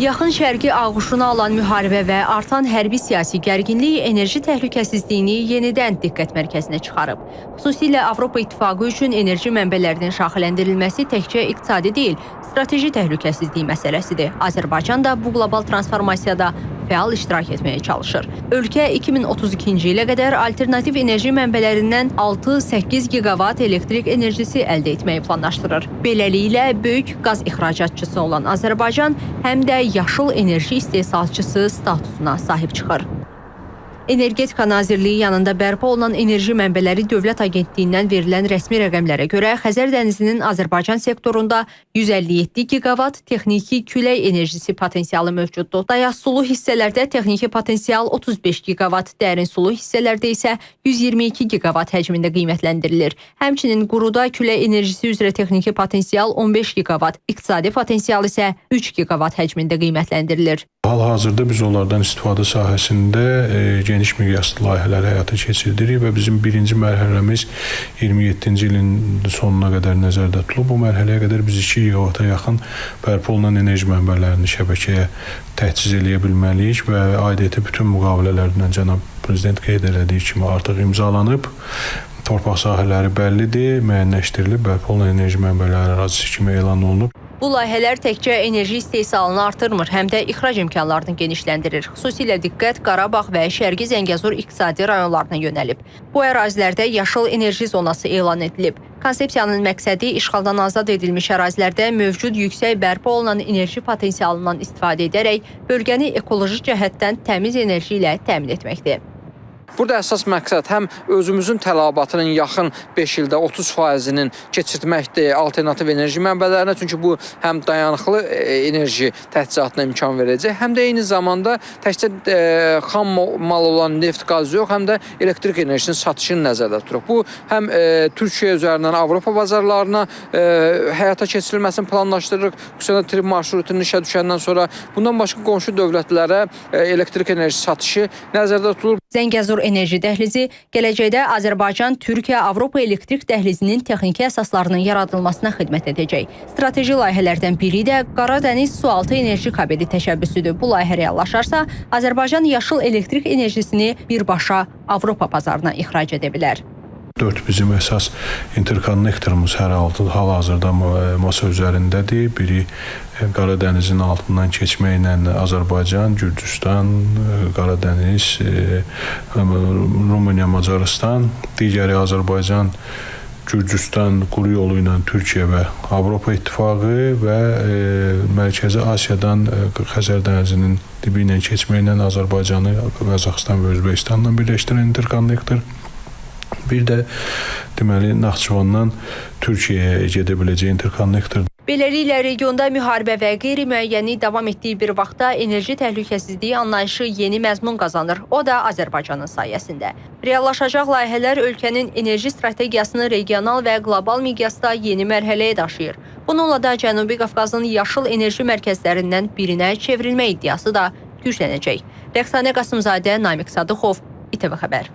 Yaxın Şərqi ağuşuna alan müharibə və artan hərbi-siyasi gərginlik enerji təhlükəsizliyini yenidən diqqət mərkəzinə çıxarıb. Xüsusilə Avropa İttifaqı üçün enerji mənbələrinin şaxələndirilməsi təkcə iqtisadi deyil, strateji təhlükəsizlik məsələsidir. Azərbaycan da bu qlobal transformasiyada fəal iştirak etməyə çalışır. Ölkə 2032-ci ilə qədər alternativ enerji mənbələrindən 6-8 giqavat elektrik enerjisi əldə etməyi planlaşdırır. Beləliklə, böyük qaz ixracatçısı olan Azərbaycan həm də yaşıl enerji istehsalçısı statusuna sahib çıxır. Energetika Nazirliyi yanında bərpa olunan enerji mənbələri Dövlət Agentliyindən verilən rəsmi rəqəmlərə görə Xəzər dənizinin Azərbaycan sektorunda 157 giqavat texniki külək enerjisi potensialı mövcuddur. Dayaz sulu hissələrdə texniki potensial 35 giqavat, dərin sulu hissələrdə isə 122 giqavat həcmində qiymətləndirilir. Həmçinin quruda külək enerjisi üzrə texniki potensial 15 giqavat, iqtisadi potensial isə 3 giqavat həcmində qiymətləndirilir. Hal-hazırda biz onlardan istifadə sahəsində geniş miqyaslı layihələr həyata keçirdirik və bizim birinci mərhələmiz 27-ci ilin sonuna qədər nəzərdə tutulub. Bu mərhələyə qədər biz 2 gigavata yaxın bərpa olunan enerji mənbələrini şəbəkəyə təchiz eləyə bilməliyik və aidiyyəti bütün müqavilələrdən cənab prezident qeyd elədiyi kimi artıq imzalanıb. Torpaq sahələri bəllidir, müəyyənləşdirilib, bərpa olunan enerji mənbələri ərazisi kimi elan olunub. Bu layihələr təkcə enerji istehsalını artırmır, həm də ixrac imkanlarını genişləndirir. Xüsusilə diqqət Qarabağ və Şərqi Zəngəzur iqtisadi rayonlarına yönəlib. Bu ərazilərdə yaşıl enerji zonası elan edilib. Konsepsiyanın məqsədi işğaldan azad edilmiş ərazilərdə mövcud yüksək bərpa olunan enerji potensialından istifadə edərək bölgəni ekoloji cəhətdən təmiz enerji ilə təmin etməkdir. Burada əsas məqsəd həm özümüzün tələbatının yaxın 5 ildə 30%-nin keçirtməkdir alternativ enerji mənbələrinə. Çünki bu həm dayanıqlı enerji təchizatına imkan verəcək, həm də eyni zamanda təkcə xam mal olan neft, qaz yox, həm də elektrik enerjisinin satışını nəzərdə tuturuq. Bu həm Türkiyə üzərindən Avropa bazarlarına həyata keçirilməsini planlaşdırırıq. Xüsusilə trip marşrutunun işə düşəndən sonra bundan başqa qonşu dövlətlərə elektrik enerji satışı nəzərdə tutulur. Zəngəzur enerji dəhlizi gələcəkdə Azərbaycan, Türkiyə, Avropa elektrik dəhlizinin texniki əsaslarının yaradılmasına xidmət edəcək. Strateji layihələrdən biri də Qaradəniz sualtı enerji kabeli təşəbbüsüdür. Bu layihə reallaşarsa, Azərbaycan yaşıl elektrik enerjisini birbaşa Avropa bazarına ixrac edə bilər. 4 bizim əsas interkonnektorumuz hal-hazırda masa üzərindədir. Biri Qaradənizin altından keçməklə Azərbaycan, Gürcüstan, Qaradəniz, Rumıniya, Macarıstan, digəri Azərbaycan, Gürcüstan quru yolu ilə Türkiyə və Avropa İttifaqı və Mərkəzi Asiyadan Xəzər dənizinin dibi ilə keçməklə Azərbaycanı, Qazaxıstan və Özbəkistanla birləşdirən interkonnektor. Bir də deməli Naxçıvandan Türkiyəyə gedə biləcək interkonnektor. Beləliklə, regionda müharibə və qeyri-müəyyənlik davam etdiyi bir vaxtda enerji təhlükəsizliyi anlayışı yeni məzmun qazanır. O da Azərbaycanın sayəsində. Reallaşacaq layihələr ölkənin enerji strategiyasını regional və qlobal miqyasda yeni mərhələyə daşıyır. Bununla da Cənubi Qafqazın yaşıl enerji mərkəzlərindən birinə çevrilmə iddiası da güclənəcək. Rəqsanə Qasımzadə, Namiq Sadıxov, İTV Xəbər.